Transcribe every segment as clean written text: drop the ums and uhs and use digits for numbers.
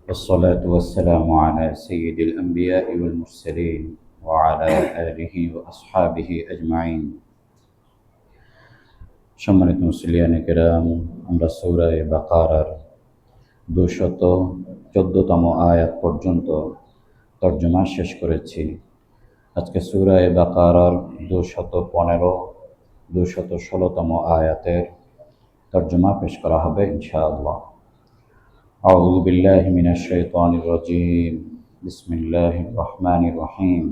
والصلاة والسلام على سيد الأنبياء والمرسلين وعلى آله وأصحابه أجمعين সম্মানিত মুসলিয়ানে কেরাম, আমরা সূরা বাকারার 214তম আয়াত পর্যন্ত তর্জমা শেষ করেছি। আজকে সূরা বাকারার 215, 216তম আয়াতের তর্জমা পেশ করা হবে ইনশাআল্লাহ। أعوذ بالله من الشيطان الرجيم بسم الله الرحمن الرحيم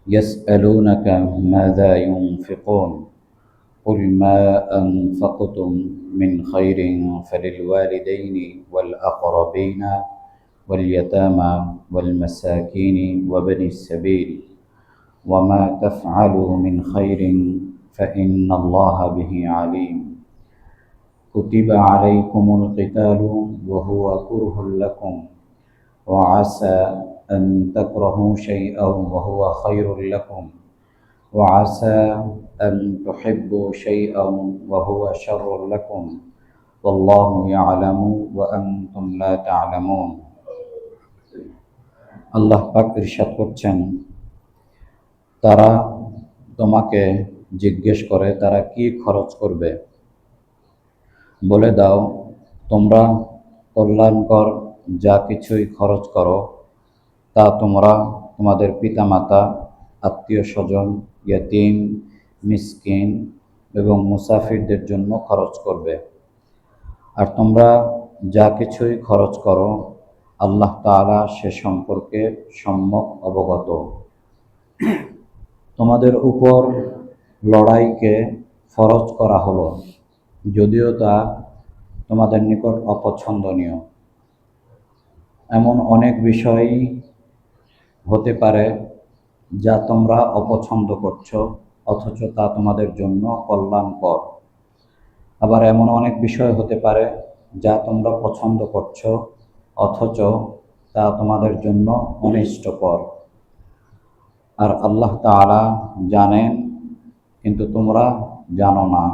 يسألونك ماذا ينفقون قل ما أنفقتم من خير فللوالدين والأقربين واليتامى والمساكين وابن السبيل وما تفعلوا من خير فإن الله به عليم كتب عليكم القتال وهو كره لكم وعسى أن تكرهوا شيئا وهو خير لكم وعسى أن تحبوا شيئا وهو شر لكم والله يعلم وأنتم لا تعلمون। আল্লাহ পাক ইরশাদ করছেন, তারা তোমাকে জিজ্ঞেস করে তারা কি খরচ করবে। বলে দাও, তোমরা কল্যাণকর যা কিছুই খরচ করো তা তোমরা তোমাদের পিতামাতা, আত্মীয় স্বজন, ইয়তীম, মিসকিন এবং মুসাফিরদের জন্য খরচ করবে। আর তোমরা যা কিছুই খরচ করো আল্লাহ তাআলা সে সম্পর্কে সম্যক অবগত। তোমাদের উপর লড়াইকে ফরজ করা হলো, যদিও তা তোমাদের নিকট অপছন্দনীয়। এমন অনেক বিষয় হতে পারে যা তোমরা অপছন্দ করছো, অথচ তা তোমাদের জন্য কল্যাণকর। আবার এমন অনেক বিষয় হতে পারে যা তোমরা পছন্দ করছো, অথচ তা তোমাদের জন্য অনিষ্টকর। আর আল্লাহ তাআলা জানেন, কিন্তু তোমরা জানো না।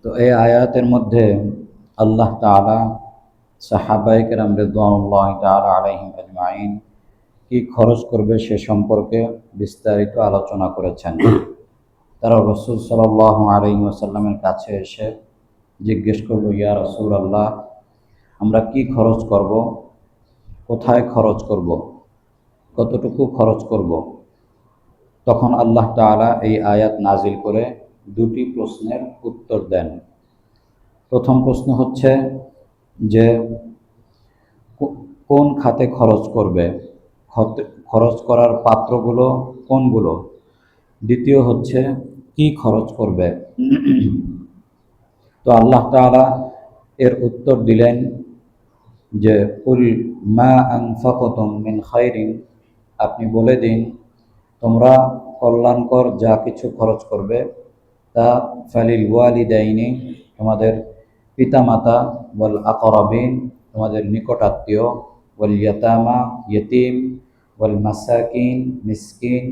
তো এই আয়াতের মধ্যে আল্লাহ তাআলা সাহাবায়ে কেরাম রিদওয়ানুল্লাহি তাআলা আলাইহিম আজমাইন কি খরচ করবে সে সম্পর্কে বিস্তারিত আলোচনা করেছেন। তারা রাসূল সাল্লাল্লাহু আলাইহি ওয়াসাল্লামের কাছে এসে জিজ্ঞেস করল, ইয়া রাসূলুল্লাহ, আমরা কি খরচ করব, কোথায় খরচ করব, কতটুকু খরচ করব। তখন আল্লাহ তাআলা এই আয়াত নাজিল করে দুটি প্রশ্নের উত্তর দেন। প্রথম প্রশ্ন হচ্ছে যে কোন খাতে খরচ করবে, খরচ করার পাত্রগুলো কোনগুলো। দ্বিতীয় হচ্ছে কি খরচ করবে। তো আল্লাহ তাআলা এর উত্তর দিলেন যে কুল মা আনফাকতুম মিন খায়রিন, আপনি বলে দিন তোমরা কল্যাণকর যা কিছু খরচ করবে তা ফালিল ওয়ালিদাইনি, তোমাদের পিতামাতা, ওয়াল আকরাবিন, তোমাদের নিকট আত্মীয়, ওয়াল ইয়াতামা, ইয়তীম, ওয়াল মাসাকিন, মিসকিন,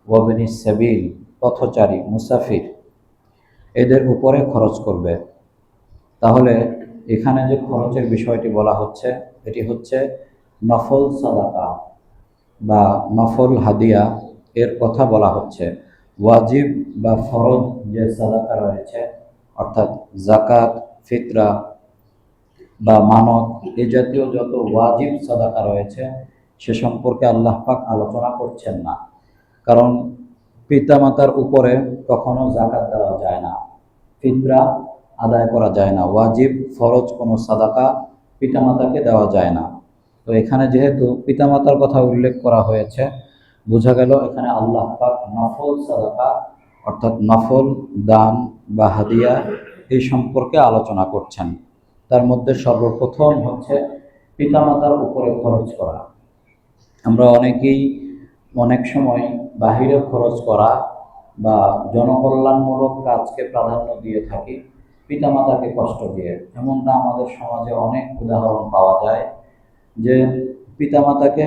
ওয়াবনিস সাবিল, পথচারী, মুসাফির, এদের উপরে খরচ করবে। তাহলে এখানে যে খরচের বিষয়টি বলা হচ্ছে, এটি হচ্ছে নফল সাদাকা বা নফল হাদিয়া এর কথা বলা হচ্ছে। ওয়াজিব বা ফরজ যে সাদাকা রয়েছে, অর্থাৎ যাকাত, ফিতরা বা মানত, এ জাতীয় যত ওয়াজিব সাদাকা রয়েছে সে সম্পর্কে আল্লাহ পাক আলোচনা করছেন না। কারণ পিতামাতার উপরে কখনো যাকাত দেওয়া যায় না, ফিতরা আদায় করা যায় না, ওয়াজিব ফরজ কোনো সাদাকা পিতামাতাকে দেওয়া যায় না। তো এখানে যেহেতু পিতামাতার কথা উল্লেখ করা হয়েছে, বোঝা গেল এখানে আল্লাহ পাক নফল সাদাকা অর্থাৎ নফল দান বা হাদিয়া এই সম্পর্কে আলোচনা করছেন। তার মধ্যে সর্বপ্রথম হচ্ছে পিতামাতার উপরে খরচ করা। আমরা অনেকেই অনেক সময় বাহিরে খরচ করা বা জনকল্যাণমূলক কাজকে প্রাধান্য দিয়ে থাকি পিতামাতাকে কষ্ট দিয়ে। এমনটা আমাদের সমাজে অনেক উদাহরণ পাওয়া যায় যে পিতামাতাকে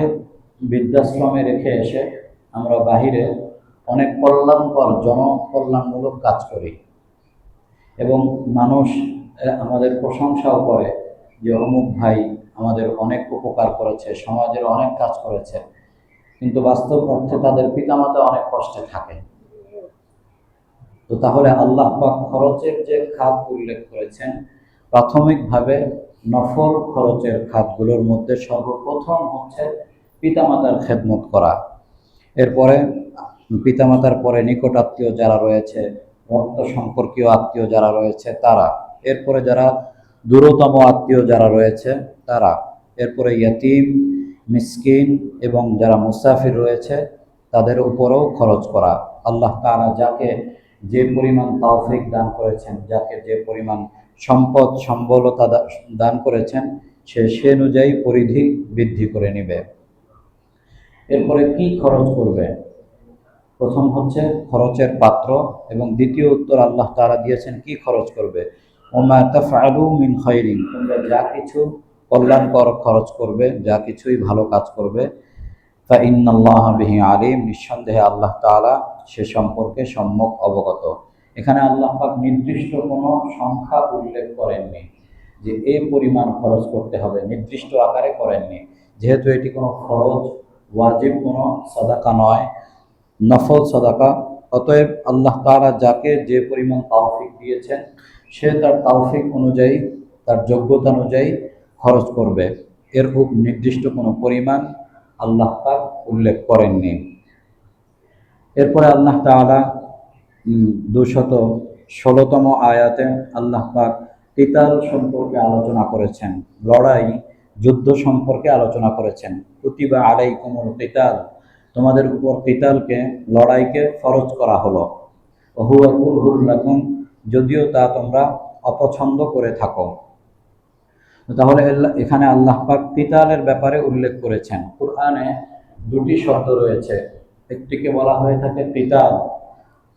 বৃদ্ধাশ্রমে রেখে এসে আমরা বাহিরে অনেক কল্যাণকর জনকল্যাণমূলক কাজ করি এবং মানুষ আমাদের প্রশংসাও করে যে অমুক ভাই আমাদের অনেক উপকার করেছে, সমাজের অনেক কাজ করেছে, কিন্তু বাস্তব অর্থে তাদের পিতামাতা অনেক কষ্টে থাকে। তো তাহলে আল্লাহ পাক খরচের যে খাত উল্লেখ করেছেন, প্রাথমিকভাবে নফল খরচের খাতগুলোর মধ্যে সর্বপ্রথম হচ্ছে পিতামাতার খেদমত করা। এরপরে পিতামাতার পরে নিকট আত্মীয় যারা রয়েছে, রক্ত সম্পর্কীয় আত্মীয় যারা রয়েছে তারা, এরপরে যারা দূরতম আত্মীয় যারা রয়েছে তারা, এরপরে ইয়তীম, মিসকিন এবং যারা মুসাফির রয়েছে তাদের উপরেও খরচ করা। আল্লাহ তাআলা যাকে যে পরিমাণ তৌফিক দান করেছেন, যাকে যে পরিমাণ সম্পদ সম্বলতা দান করেছেন, সে অনুযায়ী পরিধি বৃদ্ধি করে নেবে। এরপরে কি খরচ করবে? প্রথম হচ্ছে খরচের পাত্র, এবং দ্বিতীয় উত্তর আল্লাহ তাআলা দিয়েছেন কি খরচ করবে। ওমা তাফআলু মিন খায়রিন, তোমরা যা কিছু কল্যাণকর খরচ করবে, যা কিছুই ভালো কাজ করবে, ফাইন্নাল্লাহা বিহি আলিম, নিঃসন্দেহে আল্লাহ তাআলা সে সম্পর্কে সম্যক অবগত। এখানে আল্লাহ পাক নির্দিষ্ট কোনো সংখ্যা উল্লেখ করেননি যে এই পরিমাণ খরচ করতে হবে, নির্দিষ্ট আকারে করেননি, যেহেতু এটি কোনো খরচ, ওয়াজিব কোনো সাদাকা নয়, নফল সাদাকা। অতএব আল্লাহ তাআলা যাকে যে পরিমাণ তৌফিক দিয়েছেন সে তার তৌফিক অনুযায়ী, তার যোগ্যতা অনুযায়ী খরচ করবে। এর নির্দিষ্ট কোনো পরিমাণ আল্লাহ পাক উল্লেখ করেননি। এরপরে আল্লাহ তাআলা 216তম আয়াতে আল্লাহ পাক কিতাল সম্পর্কে আলোচনা করেছেন, লড়াই, যুদ্ধ সম্পর্কে আলোচনা করেছেন। কুতিবা আলাইকুমুল কিতাল, তোমাদের উপর কিতালকে, লড়াইকে ফরজ করা হলো। হুয়া কুরহুল লাকুম, যদিও তা তোমরা অপছন্দ করে থাকো। তাহলে এখানে আল্লাহ পাক কিতালের ব্যাপারে উল্লেখ করেছেন। কুরআনে দুটি শব্দ রয়েছে, একটিকে বলা হয়ে থাকে কিতাল,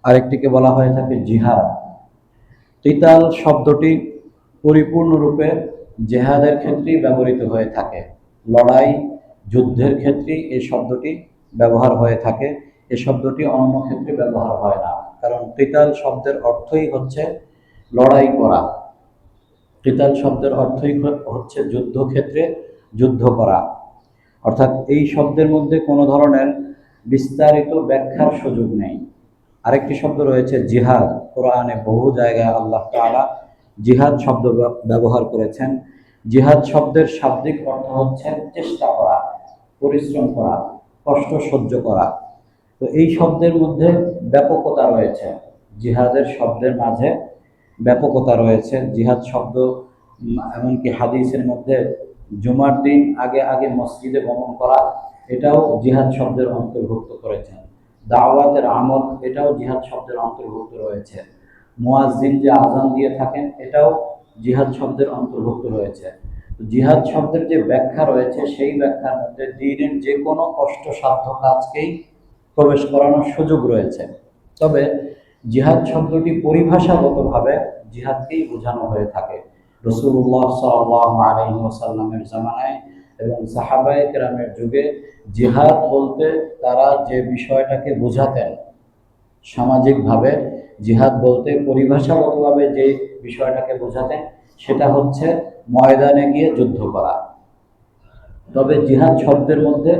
আরেকটিকে বলা হয়ে থাকে জিহাদ। কিতাল শব্দটি পরিপূর্ণরূপে জেহাদের ক্ষেত্রেই ব্যবহৃত হয়ে থাকে, লড়াই, যুদ্ধের ক্ষেত্রেই এই শব্দটি ব্যবহার হয়ে থাকে। এই শব্দটি অন্য ক্ষেত্রে ব্যবহার হয় না, কারণ কিতাল শব্দের অর্থই হচ্ছে লড়াই করা। কিতাল শব্দের অর্থই হচ্ছে যুদ্ধক্ষেত্রে যুদ্ধ করা, অর্থাৎ এই শব্দের মধ্যে কোনো ধরনের বিস্তারিত ব্যাখ্যার সুযোগ নেই। আরেকটি শব্দ রয়েছে জিহাদ, কোরআনে বহু জায়গায় আল্লাহ তাআলা জিহাদ শব্দ ব্যবহার করেছেন। জিহাদ শব্দের শাব্দিক অর্থ হচ্ছে চেষ্টা করা, পরিশ্রম করা, কষ্ট সহ্য করা। তো এই শব্দের মধ্যে ব্যাপকতা রয়েছে, জিহাদের শব্দের মাঝে ব্যাপকতা রয়েছে। জিহাদ শব্দ এমনকি হাদিসের মধ্যে জুমার দিন আগে আগে মসজিদে গমন করা, এটাও জিহাদ শব্দের অন্তর্ভুক্ত করেছেন। দাওয়াতের আমল, এটাও জিহাদ শব্দের অন্তর্ভুক্ত রয়েছে। মুয়াজ্জিন যে আযান দিয়ে থাকেন, এটাও জিহাদ শব্দের অন্তর্ভুক্ত রয়েছে। জিহাদ শব্দের যে ব্যাখ্যা রয়েছে, সেই ব্যাখ্যার মধ্যে দ্বীনের যে কোনো কষ্টসাধ্য কাজকেই প্রবেশ করানোর সুযোগ রয়েছে। তবে জিহাদ শব্দটি পরিভাষাগতভাবে জিহাদকেই বোঝানো হয়ে থাকে। রাসূলুল্লাহ সাল্লাল্লাহু আলাইহি ওয়াসাল্লামের জামানায় এবং সাহাবায়ে কেরামের যুগে জিহাদ বলতে তারা যে বিষয়টাকে বোঝাতেন, সামাজিকভাবে জিহাদ বলতে পরিভাষাগতভাবে যে বিষয়টাকে বোঝাতেন, সেটা হচ্ছে ময়দানে গিয়ে যুদ্ধ করা। তবে জিহাদ শব্দের মধ্যে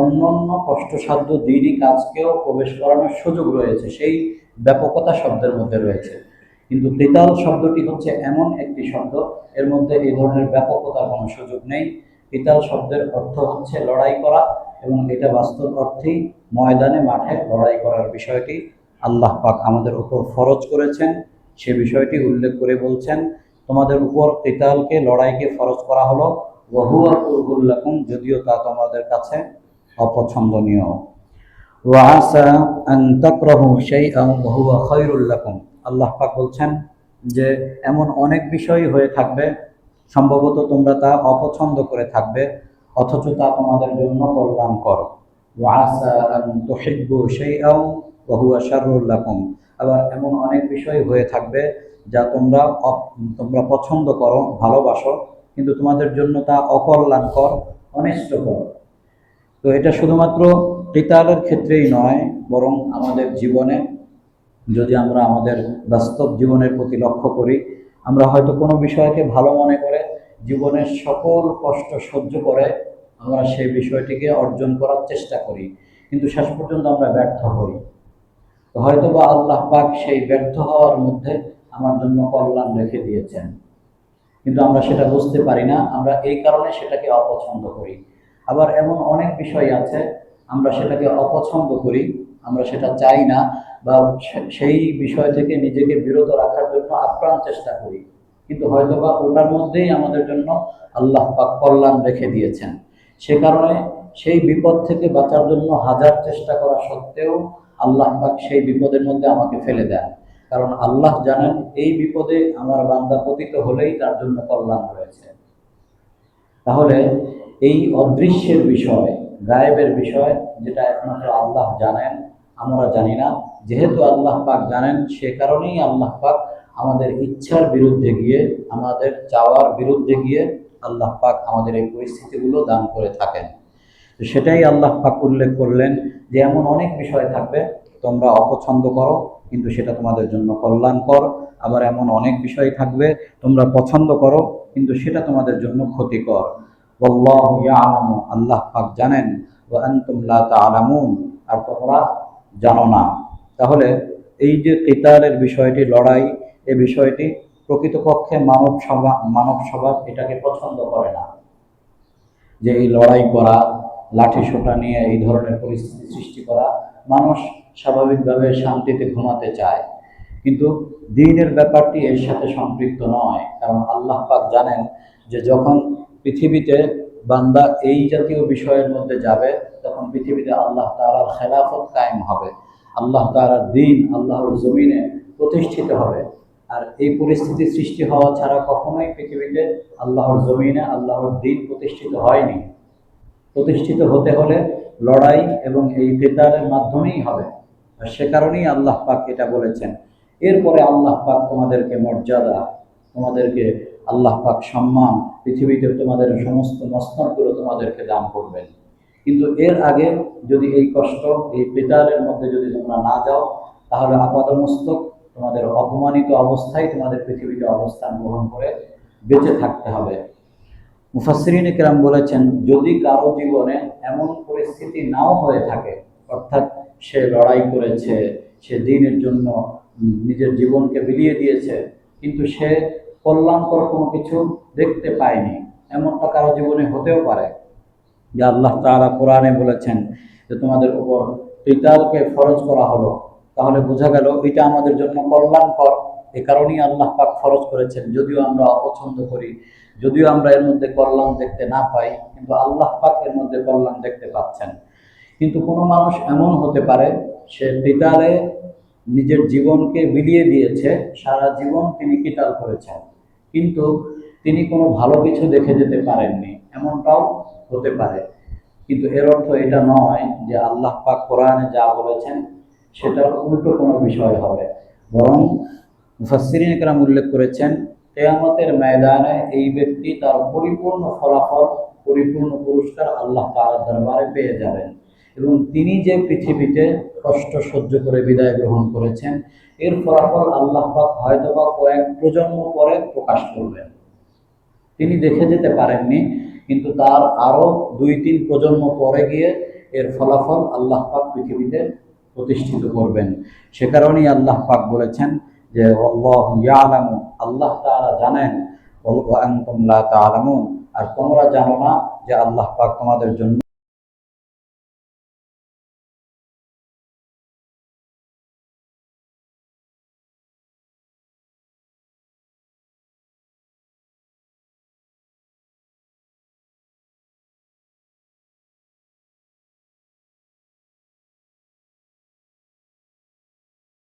অন্যান্য কষ্টসাধ্য দ্বীনি কাজকেও প্রবেশ করানোর সুযোগ রয়েছে, সেই ব্যাপকতা শব্দের মধ্যে রয়েছে। কিন্তু কিতাল শব্দটি হচ্ছে এমন একটি শব্দ, এর মধ্যে এই ধরনের ব্যাপকতার কোনো সুযোগ নেই। কিতাল শব্দের অর্থ হচ্ছে লড়াই করা, এবং এটা বাস্তব অর্থেই ময়দানে, মাঠে লড়াই করার বিষয়টি আল্লাহ পাক আমাদের উপর ফরজ করেছেন। সে বিষয়টি উল্লেখ করে বলছেন, তোমাদের উপর কিতালকে, লড়াইকে ফরজ করা হলো। ওয়াহুয়া কুরহুল লাকুম, যদিও তা তোমাদের কাছে অপছন্দনীয়। ওয়া আসা আন তাকরাহু শাইআন ওয়া হুয়া খায়রুল লাকুম, আল্লাহ পাক বলছেন যে এমন অনেক বিষয় হয়ে থাকবে, সম্ভবত তোমরা তা অপছন্দ করে থাকবে, অথচ তা তোমাদের জন্য কল্যাণকর। ওয়া আসা আন তুহিব্বু শাইআন ওয়া হুয়া শাররুল লাকুম, আবার এমন অনেক বিষয় হয়ে থাকবে যা তোমরা পছন্দ করো, ভালোবাসো, কিন্তু তোমাদের জন্য তা অকল্যাণকর, অনিষ্টকর। তো এটা শুধুমাত্র কিতালের ক্ষেত্রেই নয়, বরং আমাদের জীবনে যদি আমরা আমাদের বাস্তব জীবনের প্রতি লক্ষ্য করি, আমরা হয়তো কোনো বিষয়কে ভালো মনে করে জীবনের সকল কষ্ট সহ্য করে আমরা সেই বিষয়টিকে অর্জন করার চেষ্টা করি, কিন্তু শেষ পর্যন্ত আমরা ব্যর্থ হই। তো হয়তো বা আল্লাহ পাক সেই ব্যর্থ হওয়ার মধ্যে আমার জন্য কল্যাণ রেখে দিয়েছেন, কিন্তু আমরা সেটা বুঝতে পারি না, আমরা এই কারণে সেটাকে অপছন্দ করি। আবার এমন অনেক বিষয় আছে আমরা সেটাকে অপছন্দ করি, আমরা সেটা চাই না, বা সেই বিষয় থেকে নিজেকে বিরত রাখার জন্য আপ্রাণ চেষ্টা করি, কিন্তু হয়তোবা ওটার মধ্যেই আমাদের জন্য আল্লাহ পাক কল্যাণ রেখে দিয়েছেন। সে কারণে সেই বিপদ থেকে বাঁচার জন্য হাজার চেষ্টা করা সত্ত্বেও আল্লাহ পাক সেই বিপদের মধ্যে আমাকে ফেলে দেন, কারণ আল্লাহ জানেন এই বিপদে আমার বান্দা পতিত হলেই তার জন্য কল্যাণ রয়েছে। তাহলে এই অদৃশ্যের বিষয়, গায়েবের বিষয়, যেটা একমাত্র আল্লাহ জানেন, আমরা জানি না, যেহেতু আল্লাহ পাক জানেন সে কারণেই আল্লাহ পাক আমাদের ইচ্ছার বিরুদ্ধে গিয়ে, আমাদের চাওয়ার বিরুদ্ধে গিয়ে আল্লাহ পাক আমাদের এই পরিস্থিতিগুলো দান করে থাকেন। তো সেটাই আল্লাহ পাক উল্লেখ করলেন যে এমন অনেক বিষয় থাকবে তোমরা অপছন্দ করো কিন্তু সেটা তোমাদের জন্য কল্যাণকর, আবার এমন অনেক বিষয় থাকবে তোমরা পছন্দ করো কিন্তু সেটা তোমাদের জন্য ক্ষতিকর। ওয়াল্লাহু ইয়ালামু, আল্লাহ পাক জানেন, ওয়া আনতুম লা তা'লামুন, আর তোমরা জানো না। তাহলে এই যে কিতালের বিষয়টি, লড়াই, এই বিষয়টি প্রকৃতপক্ষে মানব স্বভাব এটাকে পছন্দ করে না, যে এই লড়াই করা, লাঠি সোঁটা নিয়ে এই ধরনের পরিস্থিতি সৃষ্টি করা। মানুষ স্বাভাবিকভাবে শান্তিতে ঘুমাতে চায়, কিন্তু দ্বীনের ব্যাপারটি এর সাথে সম্পৃক্ত নয়, কারণ আল্লাহ পাক জানেন যে যখন পৃথিবীতে বান্দা এই জাতীয় বিষয়ের মধ্যে যাবে তখন পৃথিবীতে আল্লাহ তাআলার খেলাফত কায়েম হবে, আল্লাহ তাআলার দ্বীন আল্লাহর জমিনে প্রতিষ্ঠিত হবে। আর এই পরিস্থিতি সৃষ্টি হওয়া ছাড়া কখনোই পৃথিবীতে আল্লাহর জমিনে আল্লাহর দ্বীন প্রতিষ্ঠিত হয়নি। প্রতিষ্ঠিত হতে হলে লড়াই এবং এই কিতালের মাধ্যমেই হবে, আর সে কারণেই আল্লাহ পাক এটা বলেছেন। এরপরে আল্লাহ পাক তোমাদেরকে মর্যাদা, তোমাদেরকে আল্লাহ পাক সম্মান, পৃথিবীতে তোমাদের সমস্ত মসনদগুলো তোমাদেরকে দান করবেন। কিন্তু এর আগে যদি এই কষ্ট, এই কিতালের মধ্যে যদি তোমরা না যাও, তাহলে আপাদমস্তক তোমাদের অপমানিত অবস্থায় তোমাদের পৃথিবীতে অবস্থান গ্রহণ করে বেঁচে থাকতে হবে। মুফাসসিরিন কেরাম বলেছেন, যদি কারো জীবনে এমন পরিস্থিতি নাও হয়ে থাকে, অর্থাৎ সে লড়াই করেছে, সে দ্বীনের জন্য নিজের জীবনকে বিলিয়ে দিয়েছে, কিন্তু সে কল্যাণকর কোনো কিছু দেখতে পায়নি, এমনটা কারো জীবনে হতেও পারে। যে আল্লাহ তাআলা কোরআনে বলেছেন যে তোমাদের উপর কিতালকে ফরজ করা হলো, তাহলে বোঝা গেল এটা আমাদের জন্য কল্যাণকর, এ কারণেই আল্লাহ পাক ফরজ করেছেন, যদিও আমরা অপছন্দ করি, যদিও আমরা এর মধ্যে কল্যাণ দেখতে না পাই, কিন্তু আল্লাহ পাক এর মধ্যে কল্যাণ দেখতে পাচ্ছেন। কিন্তু কোনো মানুষ এমন হতে পারে সে কিতালে নিজের জীবনকে বিলিয়ে দিয়েছে, সারা জীবন তিনি কিতাল করেছেন, কিন্তু তিনি কোনো ভালো কিছু দেখে যেতে পারেননি, এমনটাও হতে পারে। কিন্তু এর অর্থ এটা নয় যে আল্লাহ পাক কোরআনে যা বলেছেন সেটার উল্টো কোনো বিষয় হবে, বরং মুফাসসিরিন কেরাম উল্লেখ করেছেন কিয়ামতের ময়দানে এই ব্যক্তি তার পরিপূর্ণ ফলাফল, পরিপূর্ণ পুরস্কার আল্লাহ তাআলার দরবারে পেয়ে যাবেন, এবং তিনি যে পৃথিবীতে কষ্ট সহ্য করে বিদায় গ্রহণ করেছেন এর ফলাফল আল্লাহ পাক হয়তোবা কয়েক প্রজন্ম পরে প্রকাশ করবেন। তিনি দেখে যেতে পারেননি, কিন্তু তার আরো 2-3 প্রজন্ম পরে গিয়ে এর ফলাফল আল্লাহ পাক পৃথিবীতে প্রতিষ্ঠিত করবেন। সে কারণেই আল্লাহ পাক বলেছেন যে আল্লাহু ইয়ালামু, আল্লাহ তাআলা জানেন, ওয়া আনতুম লা তা'লামুন, আর তোমরা জানো না যে আল্লাহ পাক তোমাদের জন্য